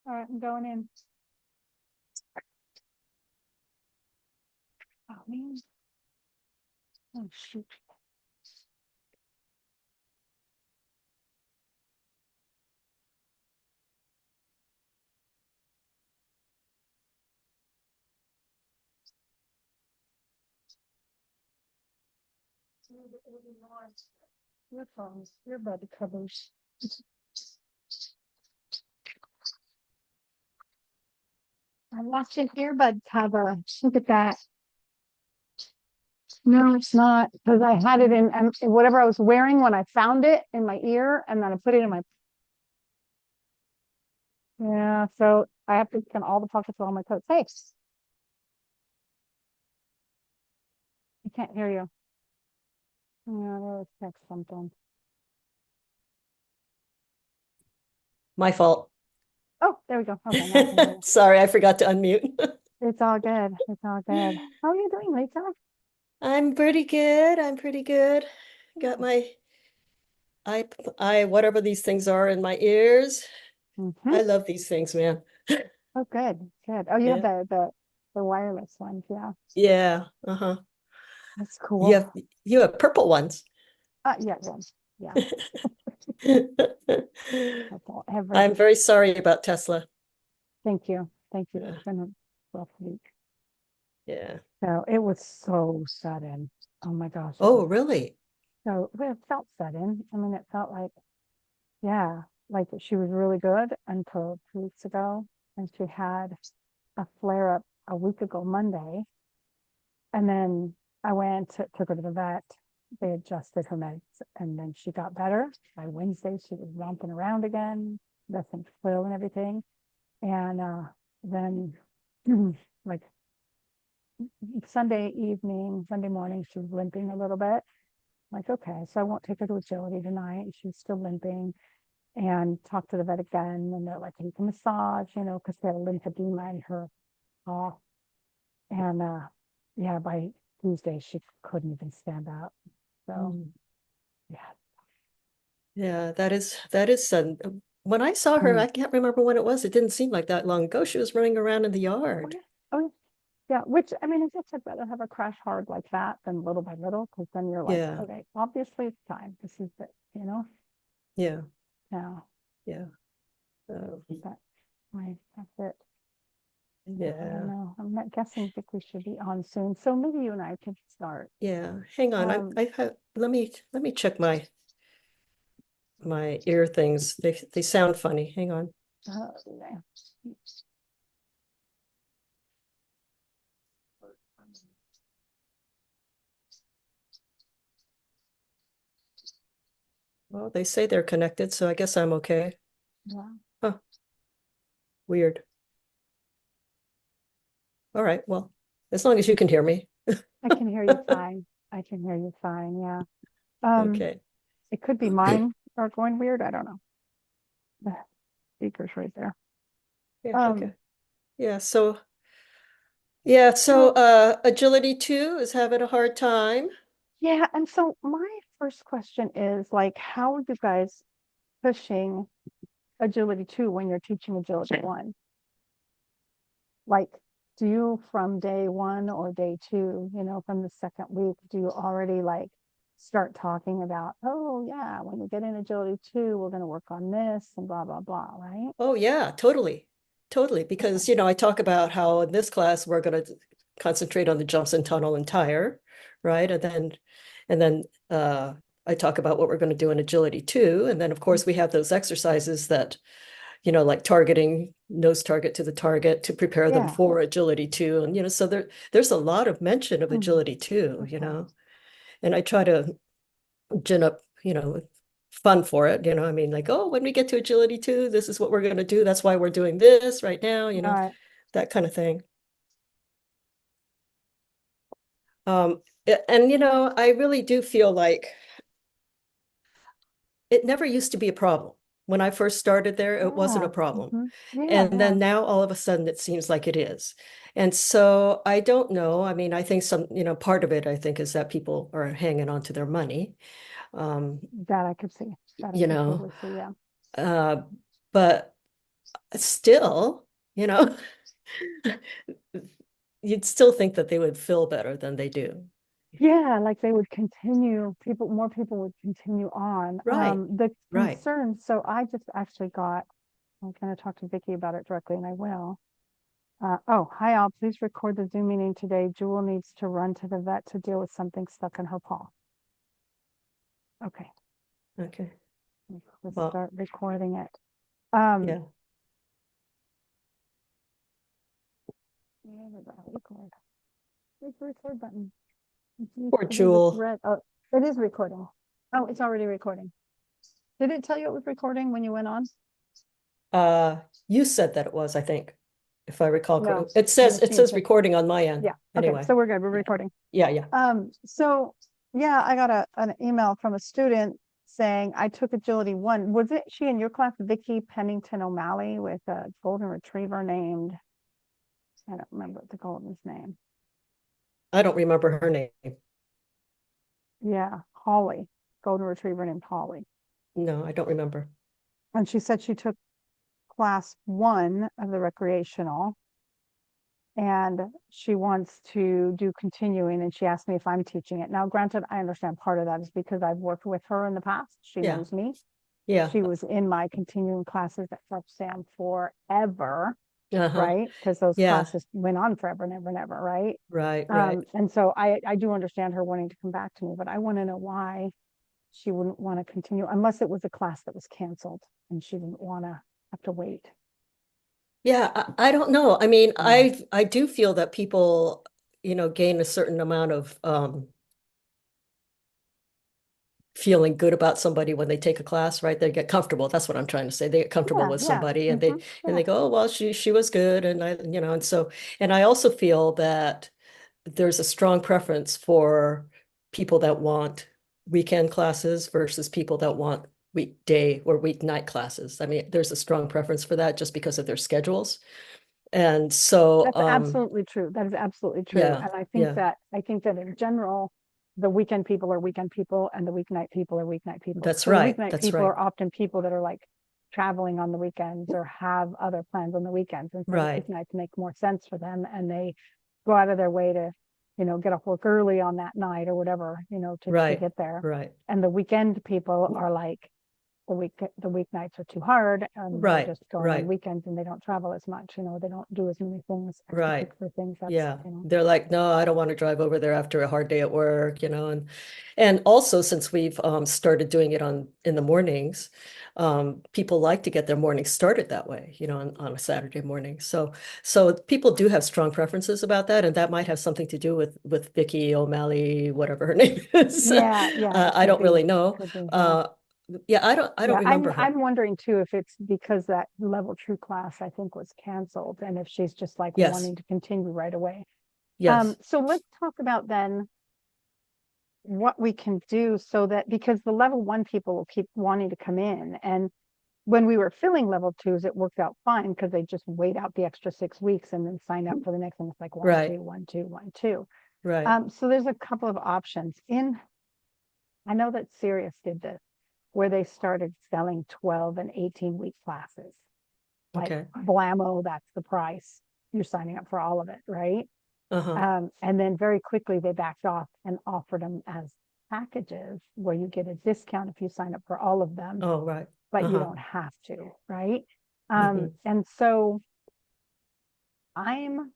All right, I'm going in. Oh man. Oh shoot. Earphones, earbud covers. I lost an earbud cover. Look at that. No, it's not because I had it in whatever I was wearing when I found it in my ear, and then I put it in my. Yeah, so I have to scan all the pockets of all my coats. Hey, I can't hear you. Yeah, let's text something. My fault. Oh, there we go. Okay, now I can hear you. Sorry, I forgot to unmute. It's all good. It's all good. How are you doing, Lisa? I'm pretty good. I'm pretty good. Got Good. my whatever these things are in my ears. Mm-hmm. I love these things, man. Oh, good. Good. Oh, you have Yeah. the wireless ones. Yeah, Yeah. Uh-huh. that's You cool. have you have purple ones. Yeah, yeah, yeah. That's all ever. I'm very sorry about Tesla. Thank you. Thank you. Yeah. It's been a rough week. Yeah. So it was so sudden. Oh my gosh, it was Oh, really? so, well, it felt sudden. I mean, it felt like, yeah, like she was really good until 2 weeks ago. And she had a flare up a week ago Monday. And then I took her to the vet. They adjusted her meds and then she got better. By Wednesday, she was romping around again, nothing flu and everything. And then like Sunday morning, she was limping a little bit. Like, okay, so I won't take her to agility tonight. She's still limping and talk to the vet again. And they're like, you can massage, because they had a lymphedema in her paw. And yeah, by Tuesday, she couldn't even stand up. So, Mm. yeah. Yeah, that is sudden. When I saw her, Mm. I can't remember when it was. It didn't seem like that long ago. She was running around in the Oh, yard. yeah. Oh, yeah. Yeah, which I mean, I guess I'd rather have a crash hard like that than little by little, because then you're like, Yeah. okay, obviously it's time. This is it. Yeah. Now Yeah. that, right, that's it. Yeah, I don't Yeah. know. I'm not guessing. Think we should be on soon. So maybe you and I can start. Yeah. Hang on. Um, I have let me check my ear things. They sound funny. Hang on. yeah. Well, they say they're connected, so I guess I'm okay. Yeah. Huh. Weird. All right. Well, as long as you can hear me. I can hear you fine. I can hear you fine. Yeah. Um, Okay. it could be mine are going weird. I don't know. The speaker's right there. Yeah, Um, okay. Yeah, so well, agility 2 is having a hard time. yeah. And so my first question is like, how are you guys pushing agility two when you're teaching agility one? Like, do you from day one or day two, from the second week, do you already like start talking about, oh yeah, when you get in agility two, we're going to work on this and blah, blah, blah, right? Oh yeah, totally. Totally. Okay. Because, I talk about how in this class we're going to concentrate on the jumps and tunnel and tire, right? And then I talk about what we're going to do in agility 2. And then of course we have those exercises that, like targeting nose target to the target to prepare them Yeah. for agility 2. And so there's a lot of mention of Mm, agility 2, okay. and I try to gin up, fun for it. I mean, like, oh, when we get to agility 2, this is what we're going to do. That's why we're doing this right now, Right. that kind of thing. And I really do feel like it never used to be a problem. When I first started there, it wasn't a Yeah. problem. Hmm. Yeah. And Yeah. then now all of a sudden it seems like it is. And so I don't know. I mean, I think part of it, I think, is that people are hanging on to their money. Um, That I could see. That I you could know, totally see. Yeah. uh, but still, you know, you'd still think that they would feel better than they do. Yeah, like they would continue, more people would continue on. Right, The right. concern, so I just actually got, I'm gonna talk to Vicky about it directly, and I will. Oh, hi all, please record the Zoom meeting today. Jewel needs to run to the vet to deal with something stuck in her paw. Okay, Okay. let's Well, start recording it. Um, yeah. yeah, record. Where's the record button? Is Poor this Jewel. red? Oh, it is recording. Oh, it's already recording. Did it tell you it was recording when you went on? Uh, you said that it was, I think, if I recall No, correctly. It the says machine said, recording on my end yeah. Okay, anyway. so we're good. We're Yeah. recording. Yeah, yeah. So yeah, I got an email from a student saying I took agility one. Was it she in your class, Vicky Pennington O'Malley, with a golden retriever named, I don't remember the golden's name. I don't remember her name. Yeah, Holly, golden retriever named Holly. No, I don't remember. And she said she took class one of the recreational and she wants to do continuing, and she asked me if I'm teaching it. Now, granted, I understand part of that is because I've worked with her in the past. She Yeah, knows me. yeah. She was in my continuing classes at Prep Sam forever, Uh-huh. right? Because those Yeah, classes went on forever and ever and ever, right? right, right. And so I do understand her wanting to come back to me, but I want to know why she wouldn't want to continue unless it was a class that was canceled and she didn't want to have to wait. Yeah, I don't know. I mean, Mm. I do feel that people, gain a certain amount of feeling good about somebody when they take a class, right? They get comfortable. That's what I'm trying to say. They get comfortable Yeah, with yeah. somebody and Hmm. they Yeah. go, oh, well, she was good. And and so, and I also feel that there's a strong preference for people that want weekend classes versus people that want weekday or weeknight classes. I mean, there's a strong preference for that just because of their schedules. And so, That's absolutely true. That is absolutely true. yeah, And yeah, I think that in general, the weekend people are weekend people and the weeknight people are weeknight people. that's So the right. weeknight That's people right. are often people that are like traveling on the weekends or have other plans on the weekends. And so the Right, weeknights make more sense for them and they go out of their way to, get off work early on that night or whatever, to right, get there. right, And the weekend people are like, the weeknights are too hard and they're right, just going on right. weekends and they don't travel as much, they don't do as many things, Right. extracurricular things. That's, Yeah. They're like, no, I don't want to drive over there after a hard day at work, and also since we've started doing it in the mornings, people like to get their mornings started that way, on a Saturday morning. So people do have strong preferences about that, and that might have something to do with Vicky O'Malley, whatever her name is. yeah, yeah, it I don't really it know. could be, yeah. Yeah, I don't Yeah, remember I'm her. wondering too if it's because that level true class I think was canceled and if she's just like Yes, wanting to continue right away. yes, So let's talk about then what we can do so that because the level one people will keep wanting to come in. And when we were filling level twos, it worked out fine because they just wait out the extra 6 weeks and then sign up for the next one. It's like one, right, two, one, two, one, two. right. So there's a couple of options. I know that Sirius did this, where they started selling 12 and 18-week classes. Like Okay. blammo, that's the price. You're signing up for all of it, right? Uh-huh. And then very quickly they backed off and offered them as packages where you get a discount if you sign up for all of them, Oh, right. but you Uh-huh. don't have to, right? Hmm. And so I'm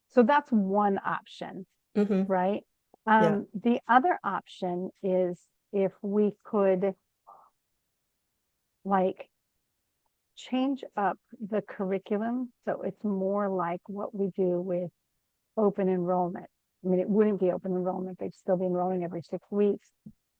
so that's one option, Hmm. right? Yeah. The other option is if we could like change up the curriculum so it's more like what we do with open enrollment. I mean, it wouldn't be open enrollment, they'd still be enrolling every 6 weeks,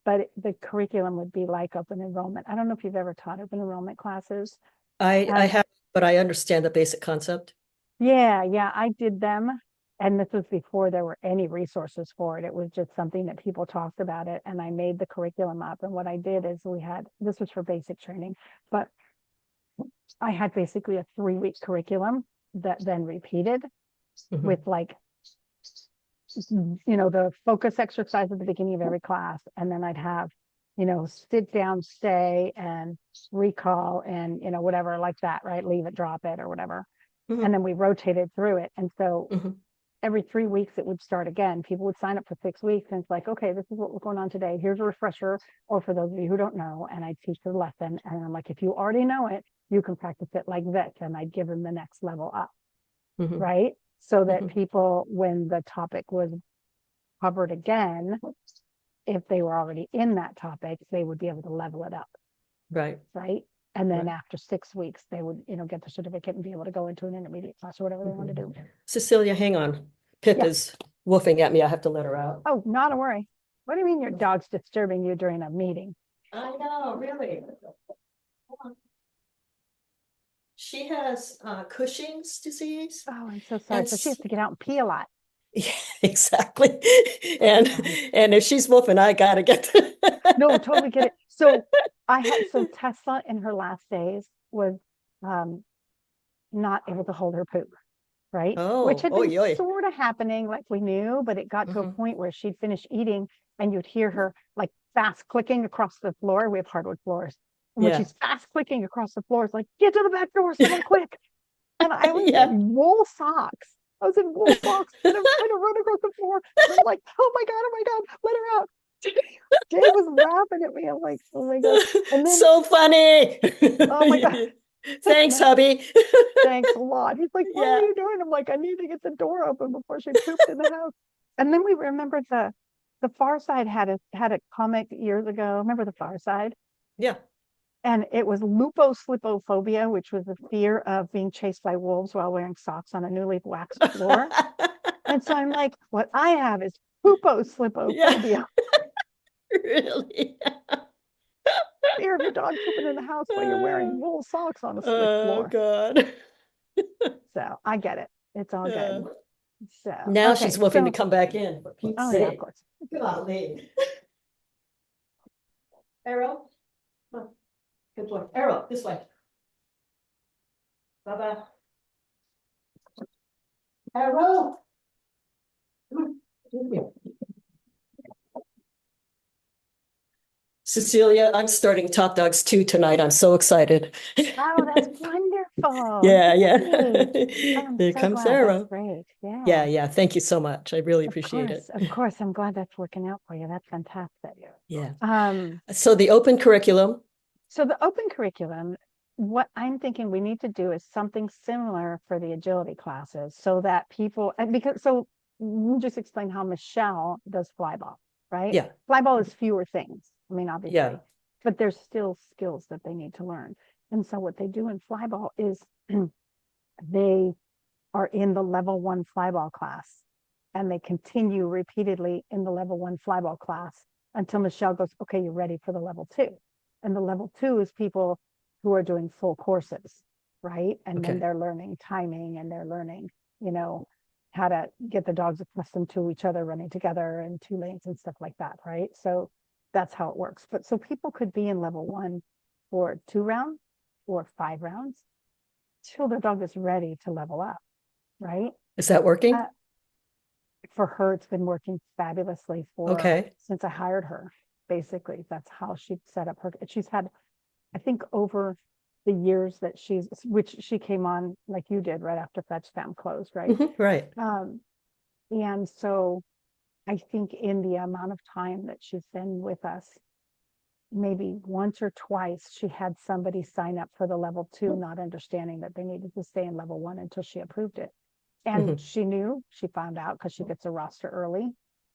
but the curriculum would be like open enrollment. I don't know if you've ever taught open enrollment classes. I Um, have, but I understand the basic concept. yeah, yeah, I did them. And this was before there were any resources for it. It was just something that people talked about it. And I made the curriculum up. And what I did is this was for basic training, but I had basically a 3-week curriculum that then repeated with Hmm. like, the focus exercise at the beginning of every class. And then I'd have sit down, stay, and recall, and whatever like that, right? Leave it, drop it, or whatever. And Mhm. then we rotated through it. And so Mhm. every 3 weeks it would start again. People would sign up for 6 weeks, and it's like, okay, this is what we're going on today. Here's a refresher, or for those of you who don't know, and I teach the lesson. And I'm like, if you already know it, you can practice it like this. And I'd give them the next level up, Mhm. right? So that Mhm. people, when the topic was covered again, if they were already in that topic, they would be able to level it up, Right. right? And then Right. after 6 weeks, they would, get the certificate and be able to go into an intermediate class or whatever they want to do. Cecilia, hang on. Pip Yeah. is woofing at me. I have to let her out. Oh, not a worry. What do you mean your dog's disturbing you during a meeting? I know, really. She has Cushing's disease, Oh, I'm so sorry. and So she has to get out and pee a lot. yeah, exactly. I'm And sorry. and if she's woofing, I gotta get No, totally get it. So Tessa in her last days was um not able to hold her poop, right? Which Oh, had oh, been yoy. sort of happening, like we knew, but it got to a Hmm. point where she'd finish eating and you'd hear her like fast clicking across the floor. We have hardwood floors. And when Yeah. she's fast clicking across the floor, it's like, get to the back door, someone quick. And I was Yeah. in wool socks. I was in wool socks and I'm trying to run across the floor. And I'm like, oh my God, let her out. Jay was laughing at me. I'm like, oh my God. And then, So funny. oh my God. Thanks, hubby. Thanks a lot. He's like, what were Yeah. you doing? I'm like, I need to get the door open before she pooped in the house. And then we remembered the Far Side had a comic years ago. Remember the Far Side? Yeah. And it was luposlipophobia, which was the fear of being chased by wolves while wearing socks on a newly waxed floor. And so I'm like, what I have is Yeah. puposlipophobia, Really. fear of your dog pooping in the house while you're wearing wool socks on a slick Oh floor. God. So I get it. It's all Uh, good. So, now she's okay. woofing to So, come back in, for Pete's oh yeah, of sake. course. Golly. Arrow. Come on. Good boy. Arrow, this way. Bye-bye. Arrow. Come on. Cecilia, I'm starting Top Dogs 2 tonight. I'm so excited. Oh, that's wonderful. Yeah, yeah. Yay. Oh, I'm Here so comes glad. That's Arrow. great. Yeah, Yeah. yeah. Thank you so much. I really Of appreciate course. it. Of course. I'm glad that's working out for you. That's fantastic. Yeah. Um, So the open curriculum. so the open curriculum, what I'm thinking we need to do is something similar for the agility classes so that people, and because so we'll just explain how Michelle does flyball, right? Yeah, Flyball is fewer things. I mean, yeah. obviously, but there's still skills that they need to learn. And so what they do in flyball is they are in the level one flyball class and they continue repeatedly in the level one flyball class until Michelle goes, okay, you're ready for the level two. And the level two is people who are doing full courses, right? And then Okay. they're learning timing and they're learning, you know, how to get the dogs accustomed to each other running together in 2 lanes and stuff like that, right? So that's how it works. But so people could be in level one for 2 rounds or 5 rounds till their dog is ready to level up, right? Is that working? Uh, for her, it's been working fabulously for Okay. since I hired her. Basically, that's how she set up her. She's had, I think, over the years that which she came on like you did right after Fetch Fam closed, right? Right. Um, and so I think in the amount of time that she's been with us, maybe once or twice she had somebody sign up for the level two, not understanding that they needed to stay in level one until she approved it. And Hmm. she knew, she found out because she gets a roster early.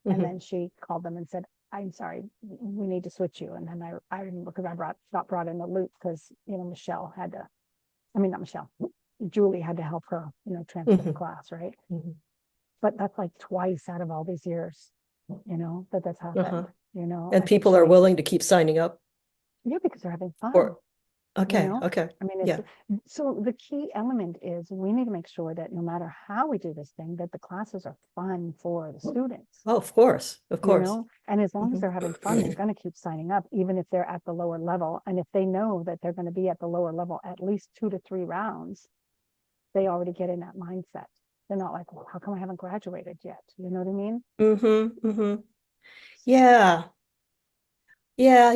And Hmm. then she called them and said, I'm sorry, we need to switch you. And then I remember because got brought in the loop because, Michelle had to, I mean, not Michelle, Julie had to help her, transfer the Hmm. class, right? Hmm. But that's like twice out of all these years, that's Uh-huh. happened, And I think people are she, willing to keep signing up yeah, because they're having fun. or okay, okay. I mean, Yeah. so the key element is we need to make sure that no matter how we do this thing, that the classes are fun for the students, Oh, of course. Of course. and as long as Hmm. they're having fun, they're going to keep signing up, even if they're at the lower level. And if they know that they're going to be at the lower level at least 2 to 3 rounds, they already get in that mindset. They're not like, well, how come I haven't graduated yet? You know what I mean? Hmm. Hmm. Yeah. Yeah,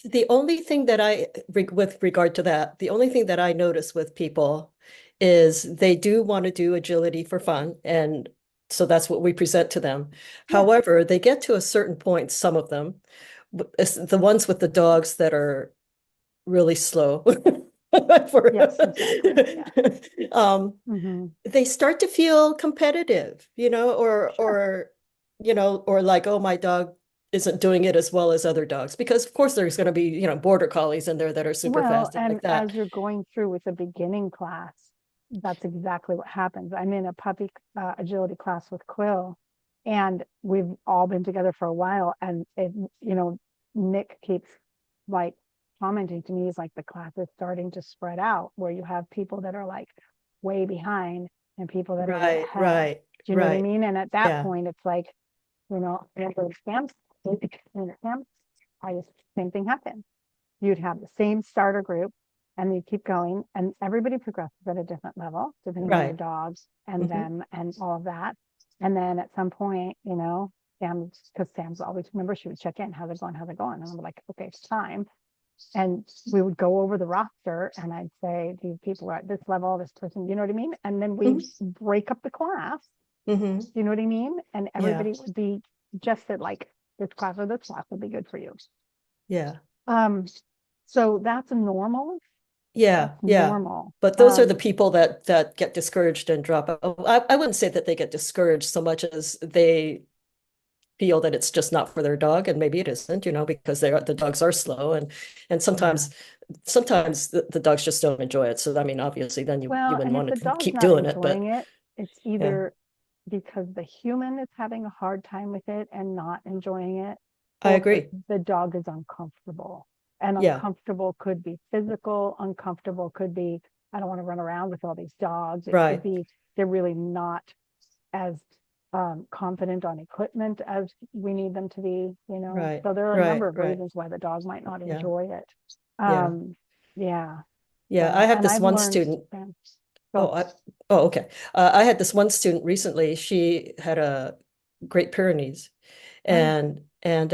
the only thing that with regard to that, the only thing that I notice with people is they do want to do agility for fun. And so that's what we present to them. Yeah. However, they get to a certain point, some of them, the ones with the dogs that are really slow for Yes, exactly. Yeah. um Hmm. they start to feel competitive, Sure. or like, oh, my dog isn't doing it as well as other dogs. Because of course there's going to be, border collies in there that are super Well, fast and and like that. as you're going through with the beginning class, that's exactly what happens. I'm in a puppy agility class with Quill, and we've all been together for a while. And Nick keeps like commenting to me, he's like, the class is starting to spread out where you have people that are like way behind and people that are way Right, ahead. right, Do you know what I right. mean? And at that Yeah, point, it's like, and those camps, I just same thing happened. You'd have the same starter group and you keep going and everybody progresses at a different level depending on your right. dogs and Hmm. them and all of that. And then at some point, because Sam's always, remember, she would check in, how's it going, how's it going? And I'm like, okay, it's time. And we would go over the roster and I'd say, these people are at this level, this person, you know what I mean? And then we Hmm. break up the class, Hmm. you know what I mean? And Yeah, everybody would be just at like this class or this class would be good for you. yeah, Um, so that's normal. yeah, That's yeah. normal. But those are the people that get discouraged and drop out. I wouldn't say that they get discouraged so much as they feel that it's just not for their dog, and maybe it isn't, because the dogs are slow, and Yeah. sometimes the dogs just don't enjoy it. So I mean, obviously, then you Well, wouldn't and if want the to dog's keep not doing it. enjoying But it, it's yeah, either because the human is having a hard time with it and not enjoying it, I or agree. the dog is uncomfortable. And Yeah, uncomfortable could be physical, uncomfortable could be, I don't want to run around with all these dogs. It could right, be they're really not as confident on equipment as we need them to be, you know. right, So there are a right, number of right. reasons why the dog might not Yeah, enjoy it. yeah, Um, yeah. yeah. I So, have and this I've one learned, student. so Oh, oh, okay. I had this one student recently. She had a Great Pyrenees, right. and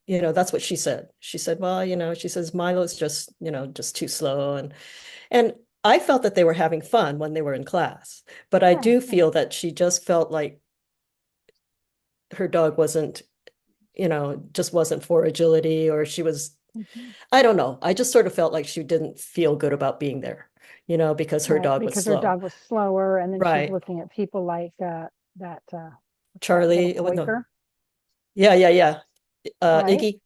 that's what she said. She said, well, she says Milo's just too slow, and I felt that they were having fun when they were in class, but I Yeah, do yeah. feel that she just felt like her dog wasn't, just wasn't for agility, or she was, Mhm. I don't know. I just sort of felt like she didn't feel good about being there, because her Right, dog was because her slow. dog was slower, and then she's Right. looking at people like that what's that little Charlie, what no. Quaker, Yeah, yeah, yeah. right? Iggy.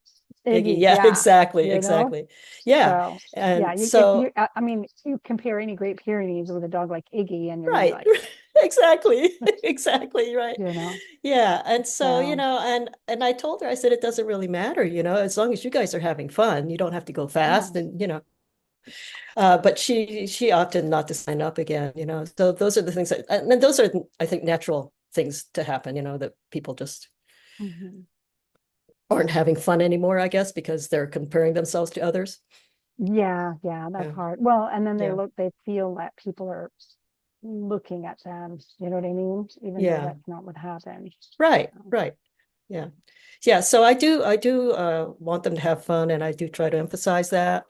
Iggy. Iggy, Yeah, yeah, exactly, you know. exactly. Yeah. So yeah, And you if you so, I mean, you compare any Great Pyrenees with a dog like Iggy, and you're gonna be right. like, Exactly. Exactly, right. you know. Yeah. And so, So and I told her, I said, it doesn't really matter, as long as you guys are having fun, you don't have to go yeah. fast, and. But she opted not to sign up again. So those are the things and then those are, I think, natural things to happen, that people just Hmm. aren't having fun anymore, I guess, because they're comparing themselves to others. Yeah, yeah, that's Yeah, hard. Well, and then yeah, they feel that people are looking at them, you know what I mean? Even though yeah. that's not what happened. Right, So, right. Yeah. Yeah. So I do want them to have fun, and I do try to emphasize that.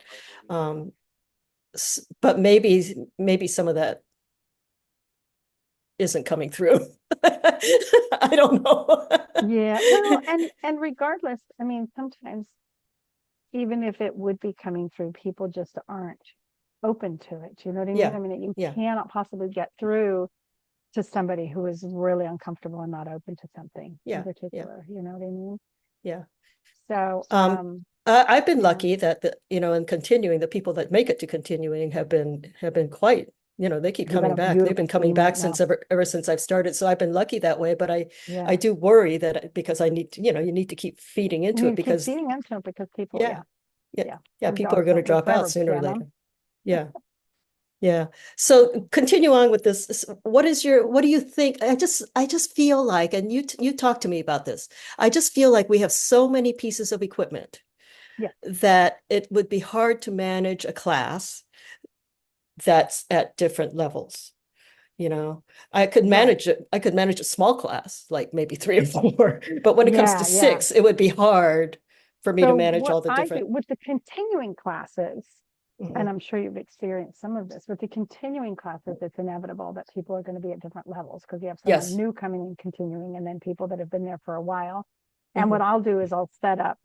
Um, but maybe some of that isn't coming through. I don't know. yeah, well, and regardless, I mean, sometimes even if it would be coming through, people just aren't open to it. You know what I mean? Yeah, I mean, you yeah, cannot possibly get through to somebody who is really uncomfortable and not open to something in yeah, yeah, particular. You know what I mean? yeah. So, Um, I've been yeah, lucky that in continuing, the people that make it to continuing have been quite, they keep you got coming a back. They've beautiful been coming team back right since now. ever since I've started. So I've been lucky that way. But I Yeah. do worry that, because I need to, you need to keep feeding You into need it, to keep because feeding into it because people, yeah, yeah, yeah, yeah, yeah, those people are dogs going to don't live drop out forever, sooner or damn them. later. Yeah. Yeah. So continue on with this. What do you think? I just feel like, and you talk to me about this. I just feel like we have so many pieces of equipment Yeah. that it would be hard to manage a class that's at different levels. you know. I could Right. manage it. I could manage a small class, like maybe 3 or 4, but when it comes to Yeah. 6, it would be hard for me to So manage what all the I do different. with the continuing classes, and Mhm. I'm sure you've experienced some of this with the continuing classes, it's inevitable that people are going to be at different levels because you have someone Yes. new coming and continuing, and then people that have been there for a while. And what Mhm. I'll do is I'll set up,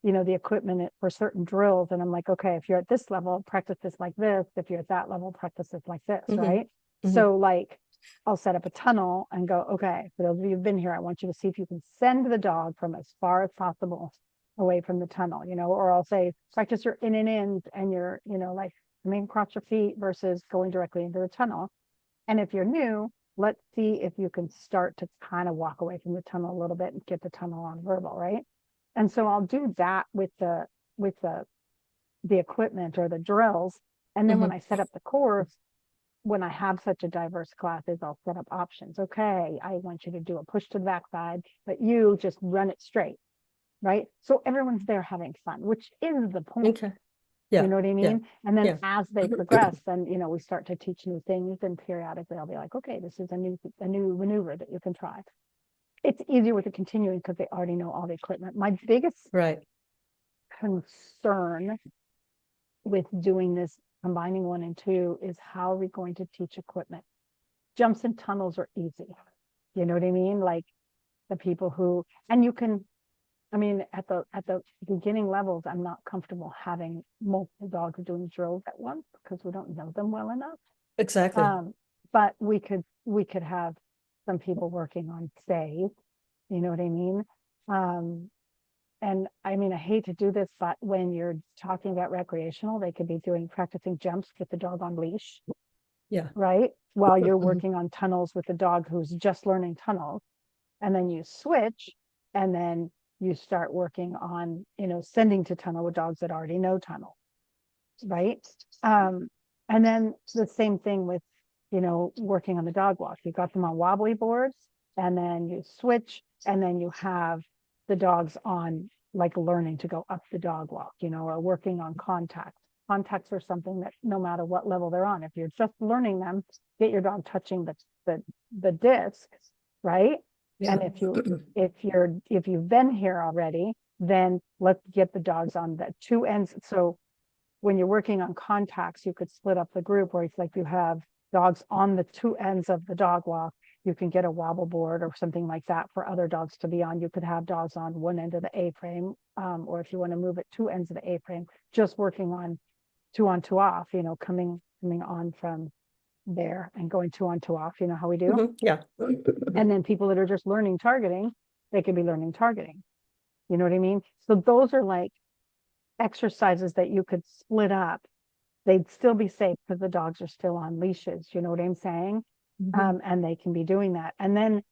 the equipment for certain drills. And I'm like, okay, if you're at this level, practice this like this. If you're at that level, practice this like this, Mhm. right? Mhm. So like I'll set up a tunnel and go, okay, for those of you who've been here, I want you to see if you can send the dog from as far as possible away from the tunnel, or I'll say, practice your in and ins and your, like coming across your feet versus going directly into the tunnel. And if you're new, let's see if you can start to kind of walk away from the tunnel a little bit and get the tunnel on verbal, right? And so I'll do that with the equipment or the drills. And then when Mhm. I set up the course, when I have such a diverse classes, I'll set up options. Okay, I want you to do a push to the backside, but you just run it straight, right? So everyone's there having fun, which is the point. Okay. You Yeah. know what I Yeah. mean? And then Yeah. as they progress, then we start to teach new things, and periodically I'll be like, okay, this is a new maneuver that you can try. It's easier with the continuing because they already know all the equipment. My biggest Right. concern with doing this, combining 1 and 2, is how are we going to teach equipment? Jumps and tunnels are easy. You know what I mean? Like the people who, and you can, I mean, at the beginning levels, I'm not comfortable having multiple dogs doing drills at once because we don't know them well enough. Exactly. Um, but we could have some people working on stays. You know what I mean? Um, and I mean, I hate to do this, but when you're talking about recreational, they could be doing practicing jumps with the dog on leash, Yeah. right? While you're Mhm. working on tunnels with the dog who's just learning tunnels. And then you switch, and then you start working on, sending to tunnel with dogs that already know tunnel, right? Um, and then the same thing with, working on the dog walk. You got them on wobbly boards, and then you switch, and then you have the dogs on like learning to go up the dog walk, or working on contacts. Contacts are something that no matter what level they're on, if you're just learning them, get your dog touching the disc, right? Yeah. And if you've been here already, then let's get the dogs on the two ends. So when you're working on contacts, you could split up the group where it's like you have dogs on the two ends of the dog walk. You can get a wobble board or something like that for other dogs to be on. You could have dogs on one end of the A-frame, or if you want to move it two ends of the A-frame, just working on, two off, coming on from there and going two on, two off, how we do. Mhm. Yeah. And then people that are just learning targeting, they could be learning targeting. You know what I mean? So those are like exercises that you could split up. They'd still be safe because the dogs are still on leashes. You know what I'm saying? Mhm. And they can be doing that. And then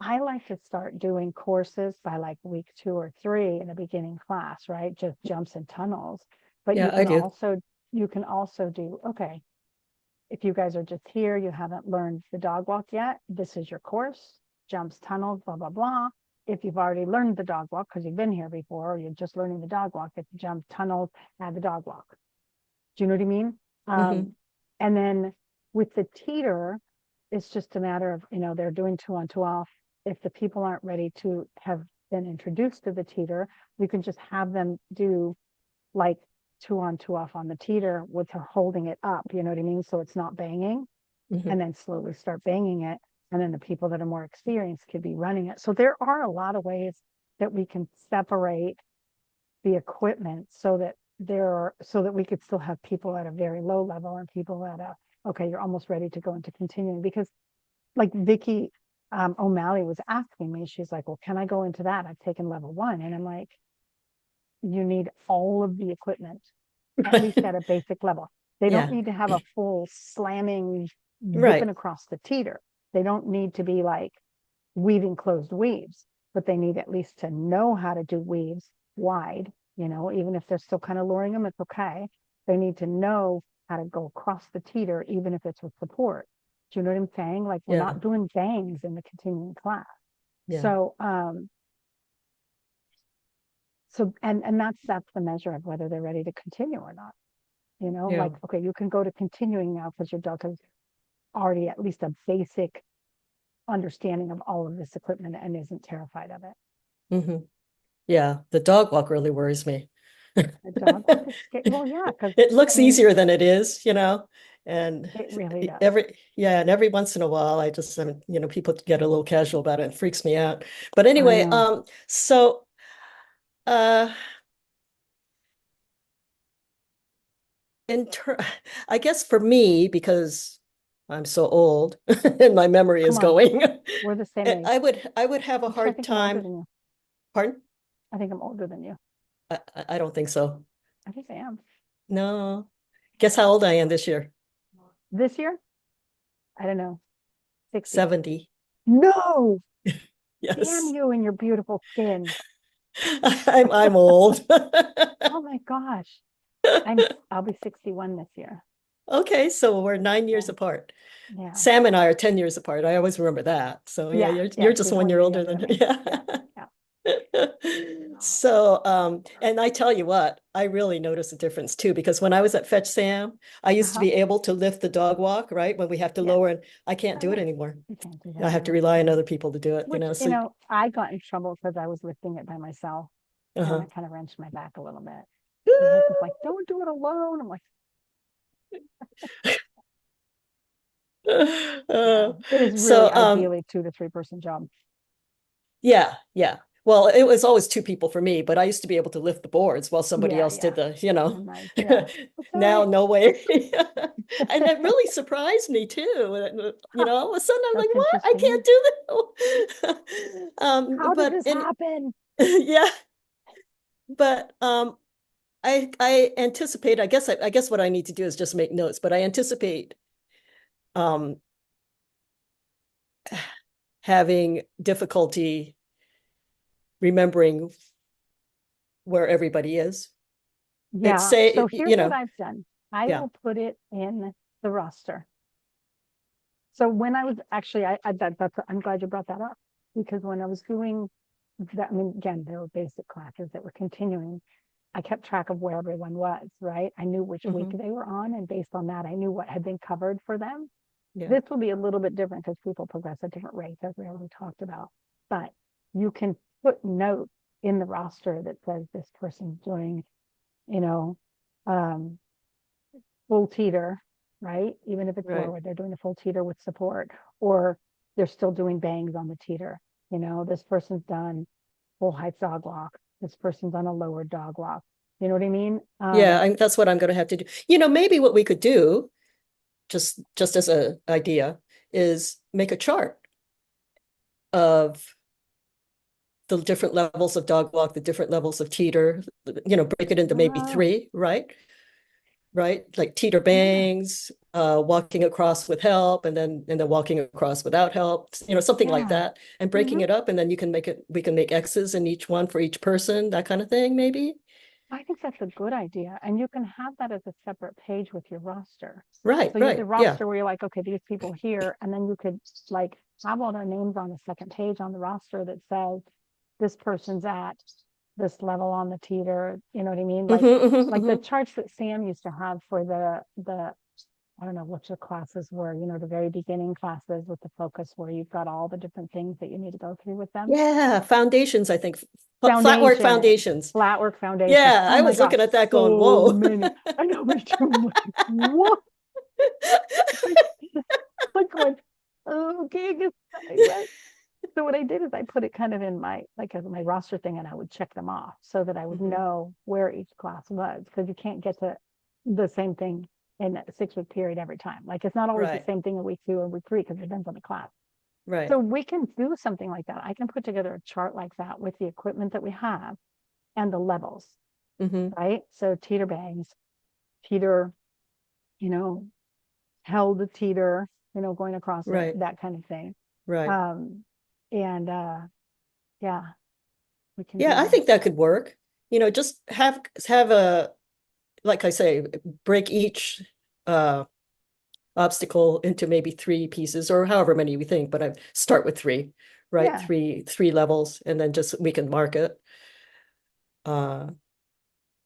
I like to start doing courses by like week 2 or 3 in a beginning class, right? Just jumps and tunnels. But Yeah, I do. you can also do, okay, if you guys are just here, you haven't learned the dog walk yet, this is your course, jumps, tunnels, blah, blah, blah. If you've already learned the dog walk because you've been here before, or you're just learning the dog walk, it's jump, tunnels, add the dog walk. Do you know what I mean? Mhm. And then with the teeter, it's just a matter of, they're doing two on, two off. If the people aren't ready to have been introduced to the teeter, we can just have them do like two on, two off on the teeter with her holding it up, you know what I mean? So it's not banging, Mhm. and then slowly start banging it. And then the people that are more experienced could be running it. So there are a lot of ways that we can separate the equipment so that we could still have people at a very low level and people at a, okay, you're almost ready to go into continuing. Because like Vicky O'Malley was asking me, she's like, well, can I go into that? I've taken level 1. And I'm like, you need all of the equipment, at least at a basic level. They don't Yeah. need to have a full slamming, Right. zipping across the teeter. They don't need to be like weaving closed weaves, but they need at least to know how to do weaves wide, even if they're still kind of luring them, it's okay. They need to know how to go across the teeter, even if it's with support. Do you know what I'm saying? Like we're Yeah. not doing bangs in the continuing class. Yeah. So, and that's the measure of whether they're ready to continue or not. Yeah. Like, okay, you can go to continuing now because your dog has already at least a basic understanding of all of this equipment and isn't terrified of it. Hmm. Yeah, the dog walk really worries me. The dog walk is scary. Well, yeah, because It I looks mean, easier than it is, and it really does. every once in a while I just, people get a little casual about it. It freaks me out. But I anyway, know. so uh in ter I guess for me, because I'm so old and my memory is Come on, going, we're the same age. I would have a Actually, I hard think I'm older time. than you. Pardon? I think I'm older than you. I don't think so. I think I am. No. Guess how old I am this year? This year, I don't know, 60. 70. No, damn Yes. you and your beautiful skin. I'm old. Oh my gosh. I'll be 61 this year. Okay, so we're 9 years Yeah. apart. Yeah. Sam and I are 10 years apart. I always remember that. So yeah, Yeah. you're Yeah. just She's one one year year older younger than than me. Yeah. yeah. Yeah. So and I tell you what, I really notice a difference too, because when I was at Fetch Sam, I used to Uh-huh. be able to lift the dog walk, right? When we have to Yeah. lower, and I can't Oh, do it yeah. anymore. You can't do that I have to anymore. rely on Yeah. other people to do it, Which, So I got in trouble because I was lifting it by myself and uh-huh. that kind of wrenched my back a little bit. My husband's like, don't do it alone. I'm like, Uh, yeah, it is really so ideally 2 to 3 person job. yeah, yeah. Well, it was always two people for me, but I used to be able to lift the boards while somebody Yeah. else Yeah. did the, And like, yeah, that's all now right. no way. And it really surprised me too. Huh, All of a sudden I'm like, that's what? I interesting. can't do this. How did But this in happen? yeah, but I anticipate, I guess what I need to do is just make notes, but I anticipate um having difficulty remembering where everybody is. It's Yeah. So say, here's what I've done. I yeah. will put it in the roster. So when I was actually, I'm glad you brought that up because when I was doing that, I mean, again, there were basic classes that were continuing. I kept track of where everyone was, right? I knew which week Hmm. they were on, and based on that, I knew what had been covered for them. Yeah. This will be a little bit different because people progress at different rates, as we already talked about. But you can put notes in the roster that says this person's doing, you know, um, full teeter, right? Even if it's Right. lower, they're doing the full teeter with support, or they're still doing bangs on the teeter. This person's done full height dog walk. This person's on a lower dog walk. You know what I mean? Yeah, that's what I'm going to have to do. Maybe what we could do, just as a idea, is make a chart of the different levels of dog walk, the different levels of teeter, break it into maybe Oh, three, right? Right? Like teeter yeah, bangs, walking across with help, and then walking across without help, something like yeah. that, and breaking Hmm. it up, and then we can make X's in each one for each person, that kind of thing, maybe. I think that's a good idea. And you can have that as a separate page with your roster. Right, So you have the right. Yeah, roster where you're like, okay, these people here, and then you could like have all their names on the second page on the roster that says this person's at this level on the teeter. You know what I mean? hmm, hmm, Like the hmm. charts that Sam used to have for the I don't know what your classes were, the very beginning classes with the focus where you've got all the different things that you need to go through with them. Yeah, foundations, I think. Flat work Foundations, foundations. flat work foundations. Yeah, Oh I my was gosh, looking at that going, so whoa. many. I know me too. I'm like, what? Like going, okay, I guess right. So what I did is I put it kind of in my like as my roster thing, and I would check them off so that I would Mhm. know where each class was because you can't get to the same thing in a 6 week period every time. Like it's not always the Right, same thing in week 2 or week 3 because it depends on the class. right. So we can do something like that. I can put together a chart like that with the equipment that we have and the levels, Hmm. right? So teeter bangs, teeter, you know, held teeter, going across it, Right, that kind of thing. right. Um, and yeah, we can Yeah, do I that. think that could work. Just have a, like I say, break each uh obstacle into maybe three pieces or however many we think, but I start with three, right? Yeah. Three levels, and then just we can mark it. Uh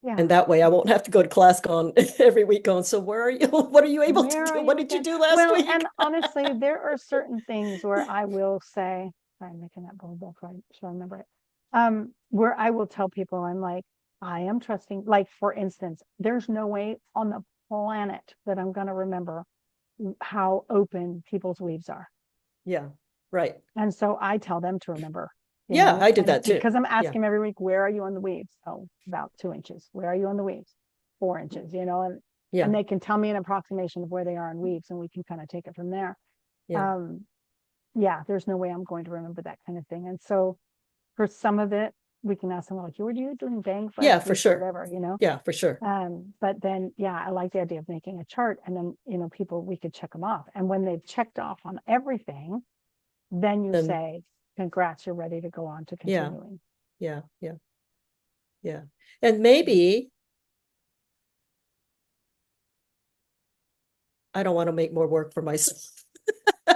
Yeah. And that way I won't have to go to class going every week going, so where are you? What are you able to Where are do? What you did you again? do last Well, week? and honestly, there are certain things where I will say, I'm making that bold book right, so I remember it. Where I will tell people, I'm like, I am trusting, like, for instance, there's no way on the planet that I'm going to remember how open people's weaves are. Yeah, right. And so I tell them to remember, Yeah, I did and that too. because I'm Yeah, asking them every week, where are you on the weaves? Oh, about 2 inches. Where are you on the weaves? 4 inches, and yeah, they can tell me an approximation of where they are in weaves, and we can kind of take it from there. yeah, Um, yeah, there's no way I'm going to remember that kind of thing. And so for some of it, we can ask them, like, were you doing bang yeah, last for week or sure. whatever. Yeah, for sure. But then, yeah, I like the idea of making a chart, and then, people, we could check them off. And when they've checked off on everything, then you Then, say, congrats, you're ready to go on to yeah, continuing. yeah, yeah, yeah. And maybe I don't want to make more work for myself. I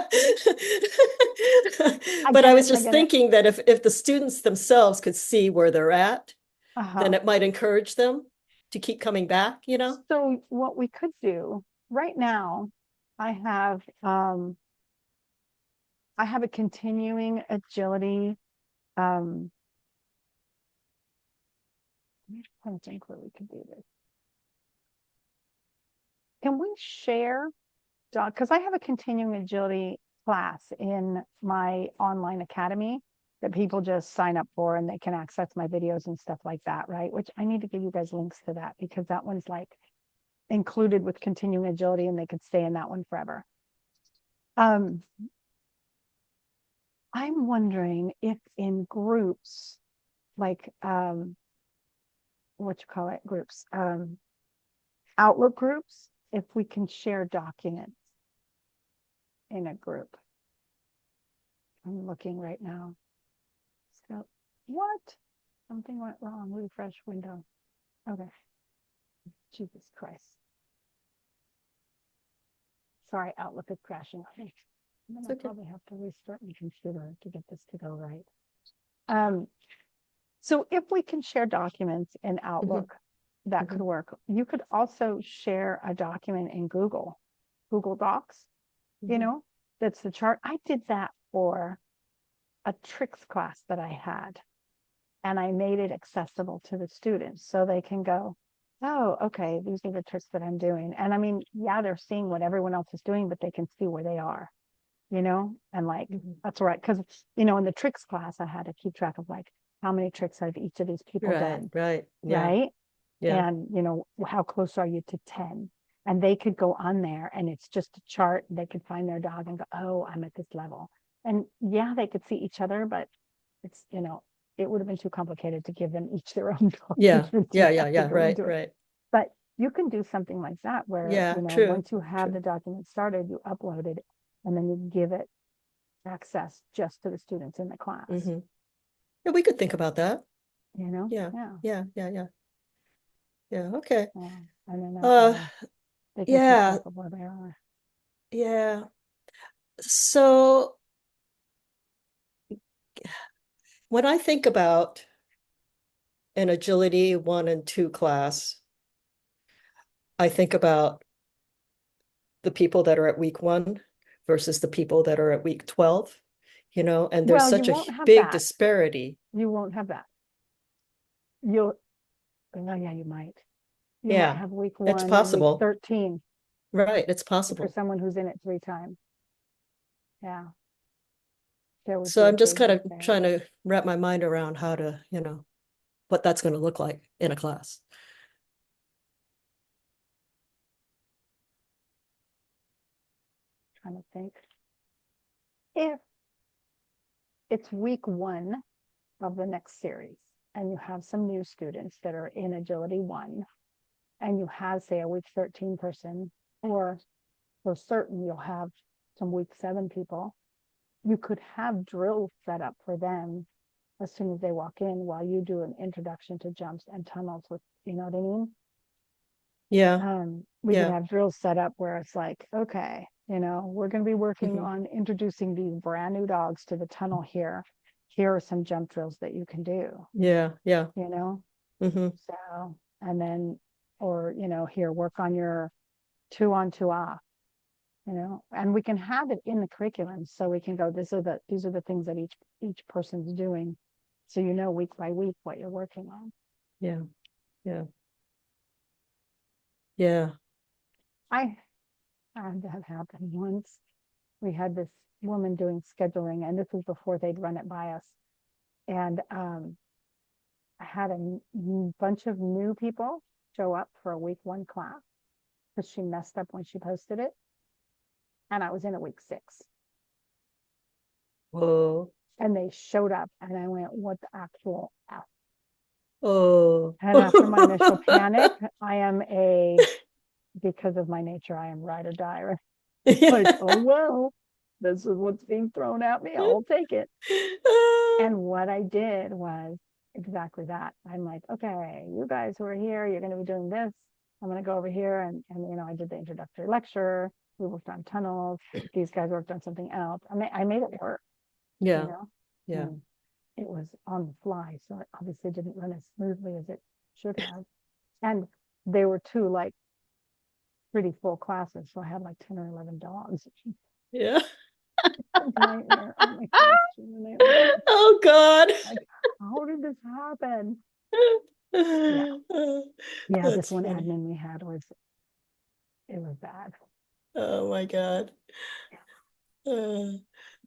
But get I it. was I just get it. thinking that if the students themselves could see where they're at, then Uh-huh. it might encourage them to keep coming back, So what we could do right now, I have um I have a continuing agility. Um, I'm trying to think where we could do this. Can we share because I have a continuing agility class in my online academy that people just sign up for, and they can access my videos and stuff like that, right? Which I need to give you guys links to that, because that one's like included with continuing agility, and they could stay in that one forever. Um, I'm wondering if in groups, like what you call it, groups, Outlook groups, if we can share documents in a group. I'm looking right now. So what? Something went wrong. Refresh window. Okay. Jesus Christ. Sorry, Outlook is crashing on me. I'm It's gonna okay. probably have to restart my computer to get this to go right. Um, so if we can share documents in Mhm, Outlook, that could mhm, work. You could also share a document in Google Docs, you mhm. know, that's the chart. I did that for a tricks class that I had, and I made it accessible to the students so they can go, oh, okay, these are the tricks that I'm doing. And I mean, yeah, they're seeing what everyone else is doing, but they can see where they are, and like, Mhm. that's right. Because, in the tricks class, I had to keep track of like how many tricks have each of these people Right, done, right. Yeah, right? yeah, And, how close are you to 10? And they could go on there, and it's just a chart. They could find their dog and go, oh, I'm at this level. And yeah, they could see each other, but it's, it would have been too complicated to give them each their own yeah, document to yeah, yeah, have to yeah. go Right, into it. right. But you can do something like that where, Yeah, true, once you have true. the document started, you upload it, and then you give it access just to the students in the class, Hmm. Yeah, we could think about that. Yeah, Yeah. yeah, yeah, yeah, yeah. Okay. Yeah. And then that Uh, way they can keep yeah, track of where they are. yeah. So when I think about an agility 1 and 2 class, I think about the people that are at week 1 versus the people that are at week 12, and there's Well, you such a won't have big that. disparity. You won't have that. You'll, oh yeah, you might. You might Yeah, have week it's 1 and week possible. 13 Right, it's for possible. someone who's in it 3 times. Yeah, there would So be a I'm just big kind of trying disparity. to wrap my mind around how to, what that's going to look like in a class. Trying to think. If it's week 1 of the next series, and you have some new students that are in Agility 1, and you have, say, a week 13 person, or for certain you'll have some week 7 people, you could have drills set up for them as soon as they walk in, while you do an introduction to jumps and tunnels with, you know what I mean? Yeah, We could yeah. have drills set up where it's like, okay, we're going to be working Hmm. on introducing these brand new dogs to the tunnel here. Here are some jump drills that you can do, Yeah, yeah. you know? Hmm. So and then, or, here, work on your 2 on 2 off, and we can have it in the curriculum. So we can go, these are the things that each person's doing. So, week by week what you're working on. Yeah. Yeah. Yeah. I had that happen once. We had this woman doing scheduling, and this was before they'd run it by us. And I had a bunch of new people show up for a week 1 class because she messed up when she posted it. And I was in a week 6. Whoa. And they showed up, and I went, what the actual F? Oh. And after my initial panic, because of my nature, I am ride or die. Right? Like, oh, well, this is what's being thrown at me. I'll take it. And what I did was exactly that. I'm like, okay, you guys who are here, you're going to be doing this. I'm going to go over here. And I did the introductory lecture. We worked on tunnels. These guys worked on something else. I made it work. Yeah. Yeah. And it was on the fly. So it obviously didn't run as smoothly as it should have. And they were 2 like pretty full classes. So I had like 10 or 11 dogs. Yeah. Nightmare. Oh my gosh. Oh God. Like, how did this happen? Yeah. Yeah, this one funny. admin we had it was bad. Oh my God. Uh,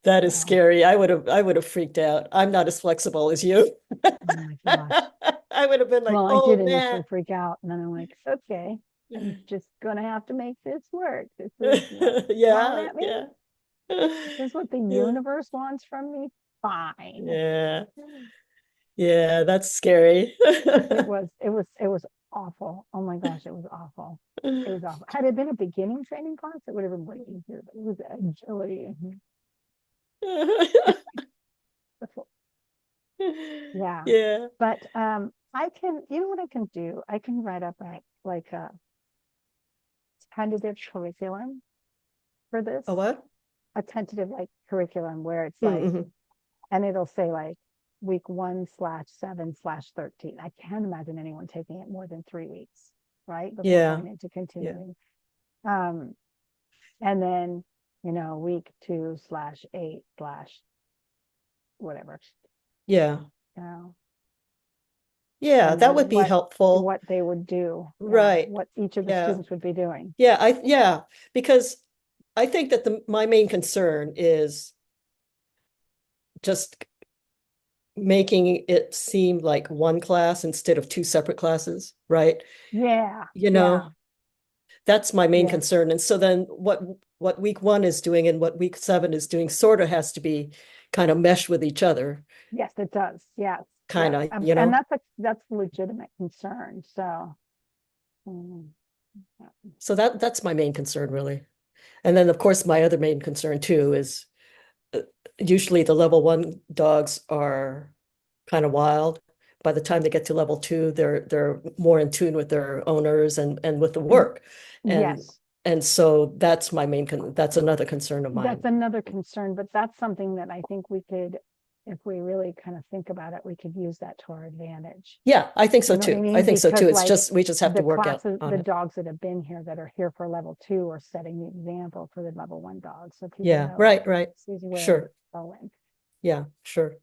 that is So, scary. I would have freaked out. I'm not as flexible as you. oh my gosh. I would have been like, Well, I did oh initially man. freak out, and then I'm like, okay, I'm just gonna have to make this work. This is what's thrown Yeah, at me. yeah. This is what the Yeah. universe wants from me. Fine. Yeah. Yeah, that's scary. It was awful. Oh my gosh, it was awful. It was awful. Had it been a beginning training class, it would have been way easier, but it was agility. Yeah. Yeah. But I can, what I can do? I can write up a tentative curriculum for this, A what? a tentative like curriculum where it's like, Mm-hmm. and it'll say like week 1/7/13. I can't imagine anyone taking it more than 3 weeks, right? Before Yeah. going into Yeah. continuing. And then, week 2/8/whatever, Yeah. you know, Yeah, and that then would be helpful. what they would do. Yeah. Right. What each of the Yeah. students would be doing. Yeah, because I think that my main concern is just making it seem like one class instead of 2 separate classes, right? Yeah. You Yeah. know, that's my main Yes. concern. And so then what week 1 is doing and what week 7 is doing sort of has to be kind of meshed with each other, Yes, it does. Yes. kind Yes. of, And that's a legitimate concern. So, yeah. So that's my main concern, really. And then, of course, my other main concern too is usually the level 1 dogs are kind of wild. By the time they get to level 2, they're more in tune with their owners and with the work. And Yes. and so that's my that's another concern of That's mine. another concern, but that's something that I think we could, if we really kind of think about it, we could use that to our advantage. Yeah, I think so You know what I too. I mean? think so too. Because It's like just we just have to the work out classes, on the it. dogs that have been here that are here for level 2 are setting the example for the level 1 dogs. So people Yeah, know right, right. this is where Sure. it's going. Yeah, sure.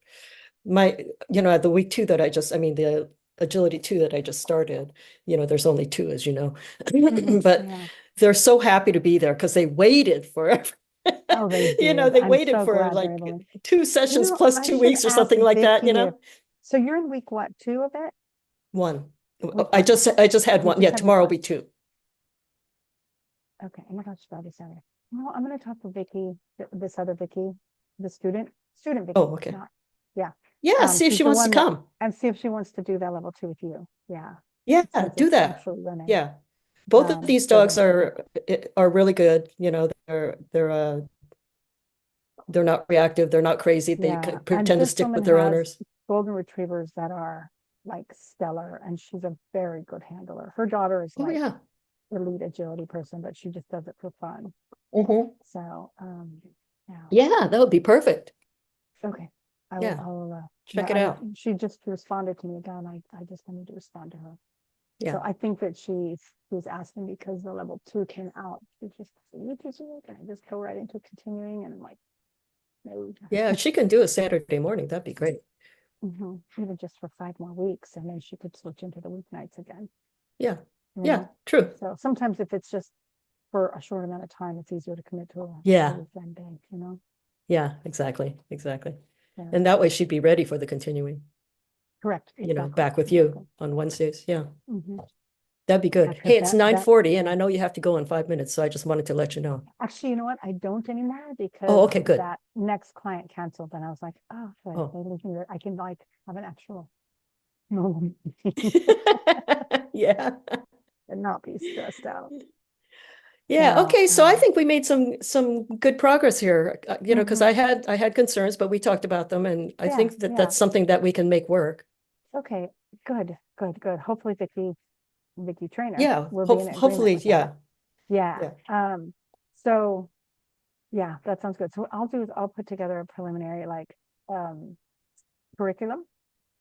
The week 2 that I mean, the agility 2 that I just started, there's only 2, as you know, but Yeah. they're so happy to be there because they waited forever. Oh, they did. They I'm waited so for glad they're like able to. 2 sessions plus I 2 should weeks or ask something like that, Vicky if, so you're in week what, 2 of it? 1. Week I 1. just Okay. I just had You 1. just Yeah, had week tomorrow will 1. be 2. Okay. Oh my gosh, Friday, Saturday. Well, I'm going to talk to Vicky, this other Vicky, the student Vicky, Oh, okay. not, yeah. Yeah, see if She's she the wants to one that, come. and see if she wants to do that level 2 with you. Yeah. Yeah, Since do it's that. actually running. Yeah. Both of these So dogs then, are really good. They're not reactive, they're not crazy. They yeah. And pretend to this stick woman with their has owners. golden retrievers that are like stellar, and she's a very good handler. Her daughter is Oh like yeah. elite agility person, but she just does it for fun. Hmm. So, yeah. Yeah, that would be perfect. Okay. Yeah, I'll, check it out. she just responded to me again. I just wanted to respond to her. Yeah. So I think that she was asking because the level 2 came out. She just, you just, can I just go right into continuing? And I'm like, no. Yeah, if she can do a Saturday morning, that'd be great. Even just for 5 more weeks, and then she could switch into the weeknights again, Yeah. you Yeah, know? true. So sometimes if it's just for a short amount of time, it's easier to commit to a Yeah. weekend day, Yeah, exactly. Exactly. Yeah, And that way she'd be ready for the continuing, correct, exactly, back with exactly. you on Wednesdays. Yeah. hmm That'd be Yeah, good. because Hey, it's 9:40 and yeah. I know you have to go in 5 minutes, so I just wanted to let you know. Actually, you know what? I don't anymore Oh, because okay, good. that next client canceled, and I was like, oh, good. Oh. They leave me there. I can like have an actual normal meeting Yeah. and not be stressed out. Yeah, So, okay, so I think we made some good progress here, because mhm. I had concerns, but we talked about them, and I Yeah, think that yeah. that's something that we can make work. Okay, good, good, good. Hopefully Vicky Trainer Yeah, will be in agreement hopefully, with that. yeah, Yeah. yeah. So yeah, that sounds good. So what I'll do is I'll put together a preliminary like um curriculum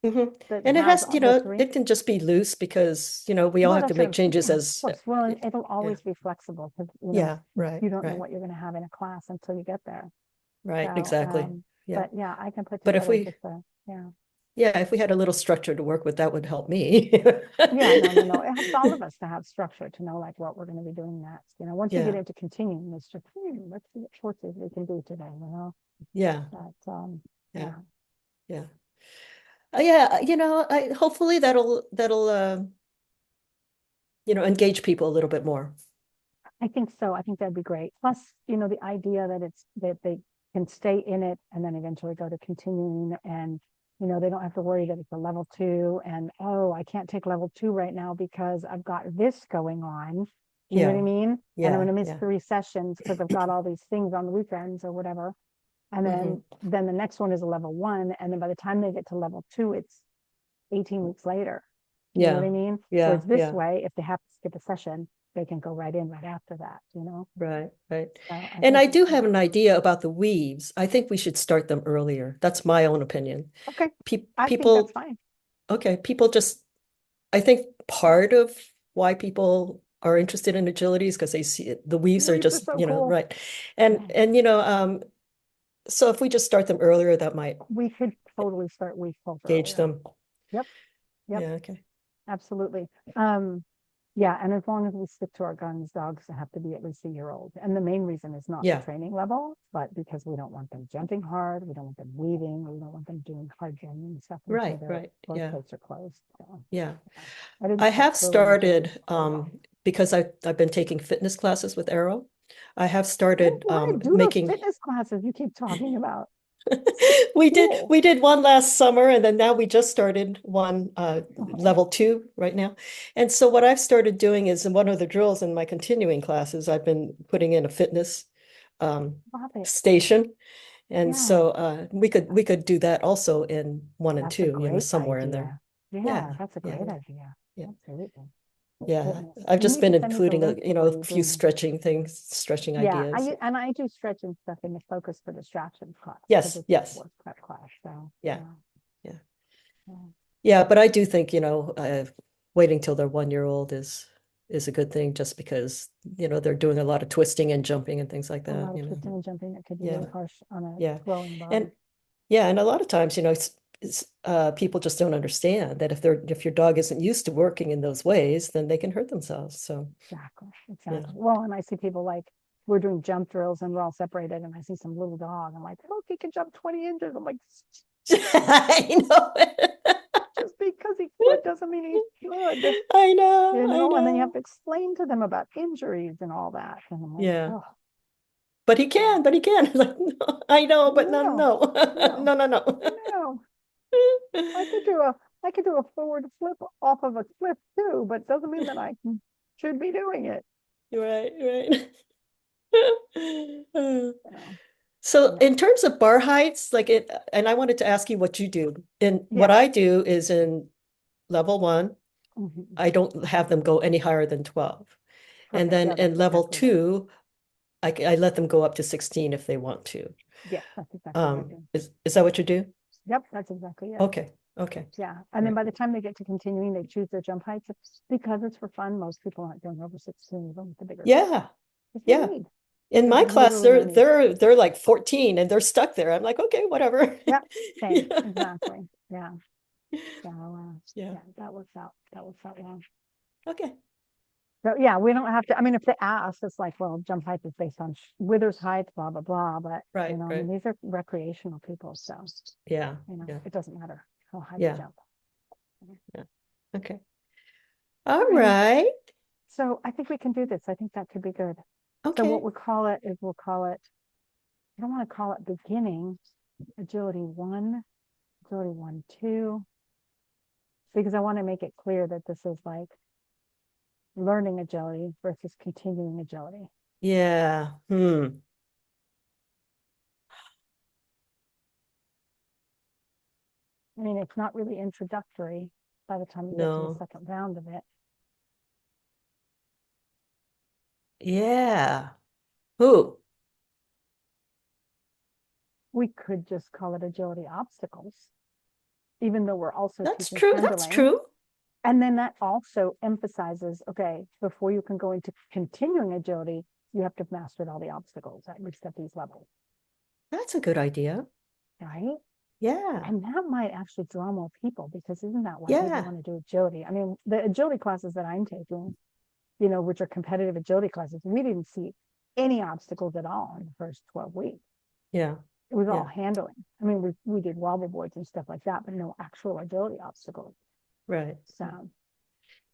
hmm that And it has has, all the three. it can just be loose because, we all Well, have to that's what make I'm changes yeah, of as, course. Well, and it'll yeah, always be flexible because yeah, right, you don't know right, what you're going to have in a class until you get there. right, So, exactly. Yeah. but yeah, I can put But if together we, just a yeah. yeah, if we had a little structure to work with, that would help me. Yeah, no, no, no. It helps all of us to have structure to know like what we're going to be doing next. Once you get Yeah, into continuing, it's just let's see what courses we can do today. yeah, But yeah, yeah, yeah. Yeah, hopefully that'll engage people a little bit more. I think so. I think that'd be great. Plus, the idea that it's that they can stay in it and then eventually go to continuing and they don't have to worry that it's a level 2 and oh, I can't take level 2 right now because I've got this going on. You know what I Yeah, mean? And I'm going yeah, to miss yeah. 3 sessions because I've got all these things on the weekends or whatever. And hmm then the next one is a level 1. And then by the time they get to level 2, it's 18 weeks later. You know what I Yeah, mean? yeah, Whereas this yeah. way, if they have to skip a session, they can go right in right after that. Right, right. So I And think I that's do good. have an idea about the weaves. I think we should start them earlier. That's my own opinion. Okay. Pe I think that's people, fine. okay, people just, I think part of why people are interested in agility is because they see it, the weaves are Waves are just, so cool. right. And so if we just start them earlier, that might We could totally start week 12 gauge earlier. them. Yep. Yep. Yeah, okay. Absolutely. Yeah, and as long as we stick to our guns, dogs have to be at least a year old. And the main reason is not the Yeah, training level, but because we don't want them jumping hard, we don't want them weaving, we don't want them doing hard jumping and stuff until right, their right. birth Yeah, plates are closed. So, yeah. yeah. I didn't I start have quilling agility started, for a while. because I've been taking fitness classes with Arrow. I have Oh, started good. Do those making fitness classes you keep talking about. So we did cool. we did one last summer and then now we just started one Oh, level 2 right now. And so what I've started doing is in one of the drills in my continuing classes, I've been putting in a fitness love it. station. And Yeah, so we could do that also in 1 and that's a 2, great somewhere in there. idea. Yeah, Yeah, that's a yeah, great idea. yeah. Absolutely. Yeah. Goodness. I've You just need been to send me the including link to where a you're few doing. stretching things, stretching Yeah, ideas. I do stretching stuff in the focus for distractions class because Yes, it's a yes. sports prep class. So Yeah. yeah, Yeah. yeah. Yeah, but I do think, waiting till they're 1 year old is a good thing just because, they're doing a lot of twisting and jumping and things like A that, lot of twisting and jumping that could be Yeah, really harsh on a yeah. growing body. And yeah, and a lot of times, people just don't understand that if your dog isn't used to working in those ways, then they can hurt themselves. So Exactly, yeah. exactly. Well, and I see people like we're doing jump drills and we're all separated, and I see some little dog. I'm like, look, he can jump 20 inches. I'm like, I know. just because he could doesn't mean he's good. I know, I And then you have know. to explain to them about injuries and all that. And I'm like, Yeah. oh, But he can. Like, no, I know, but no, no, no. no, No, no, no. no. I could do a forward flip off of a cliff too, but doesn't mean that I should be doing it. You're right, right. You know, So yeah, in terms of bar heights, and I wanted to ask you what you do. And what yeah, I do is in level 1, mhm. I don't have them go any higher than 12. And Perfect. then Yeah, in that's level exactly right. 2, I let them go up to 16 if they want to. Yeah, that's exactly what I do. Is that what you do? Yep, that's exactly it. Okay. Okay. Yeah. And then Right. by the time they get to continuing, they choose their jump heights. Because it's for fun, most people aren't going over 16, even with the bigger jump. Yeah. It's no Yeah. need. In There's my class, literally no need. they're like 14 and they're stuck there. I'm like, okay, whatever. Yeah, same, Yeah. exactly. Yeah. So Yeah. yeah, that works out. That works out well. Okay. So yeah, we don't have to, I mean, if they ask, it's like, well, jump height is based on withers height, blah, blah, blah. But Right. I mean, Right. these are recreational people, so Yeah. Yeah. it doesn't matter how high you Yeah. jump. Yeah. Okay. All All righty. right. So I think we can do this. I think that could be good. So what Okay. we'll call it is I don't want to call it beginning agility one, agility 1, 2, because I want to make it clear that this is like learning agility versus continuing agility. Yeah. Hmm. I mean, it's not really introductory by the time you get to the No. second round of it. Yeah. Ooh, We could just call it agility obstacles, even though we're also that's teaching true. That's handling. true. And then that also emphasizes, okay, before you can go into continuing agility, you have to have mastered all the obstacles, at least at these levels, That's a good idea. right? Yeah. And that might actually draw more people because isn't that why people Yeah. want to do agility? I mean, the agility classes that I'm taking, which are competitive agility classes, we didn't see any obstacles at all in the first 12 weeks. Yeah. It was all Yeah. handling. I mean, we did wobble boards and stuff like that, but no actual agility obstacles. Right. So,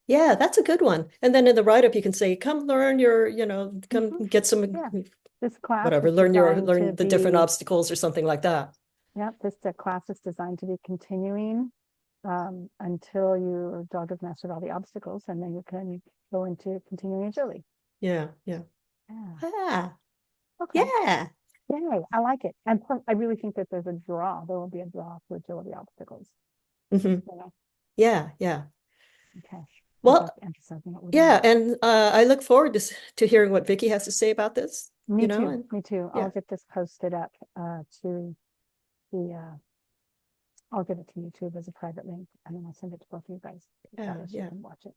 Yeah, that's a good one. And then in the write-up, you can say, come learn your, come mhm, get some, yeah, this class whatever, is designed to learn the different be, obstacles or something like that. yeah, this class is designed to be continuing until your dog has mastered all the obstacles, and then you can go into continuing agility. Yeah. Yeah. Yeah. Ah, Okay. yeah. Yay, I like it. And I really think that there's a draw. There will be a draw for agility obstacles. Hmm. You know? Yeah. Yeah. Okay. I'm Well, just emphasizing what we're yeah. doing. And I look forward to hearing what Vicky has to say about this, Me too. and Me too. I'll yeah. get this posted up to the I'll give it to YouTube as a private link, and then I'll send it to both of you guys. That Yeah. way you Yeah. can watch it.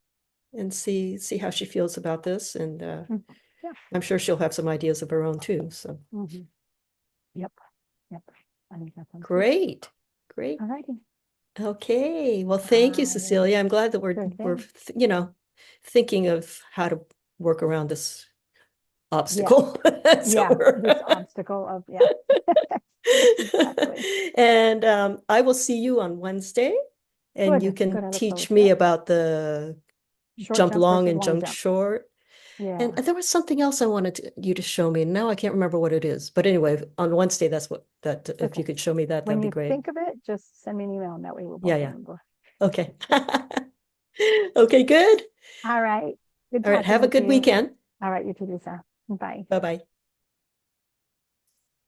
And see how she feels about this. And Mhm. Yeah. I'm sure she'll have some ideas of her own too. So Hmm. Yep. Yep. I think that sounds good. great. Great. All righty. Okay. Well, thank you, Cecilia. I'm glad that Sure we're thing. thinking of how to work around this Yeah. obstacle. So Yeah. This obstacle of, yeah. Exactly. and I will see you on Wednesday, and you Good. Good. can I look forward teach to me it. about the Short jump jump long versus and long jump jump. short. And Yeah. there was something else I wanted you to show me. Now I can't remember what it is. But anyway, on Wednesday, that if Okay. you could show me that, When that'd be you great. think of it, just send me an email and that way we'll Yeah, both yeah. remember. Okay. Okay, good. All right. Good All right. talking Have a with good you. weekend. All right. You too, Lisa. Bye. Bye-bye.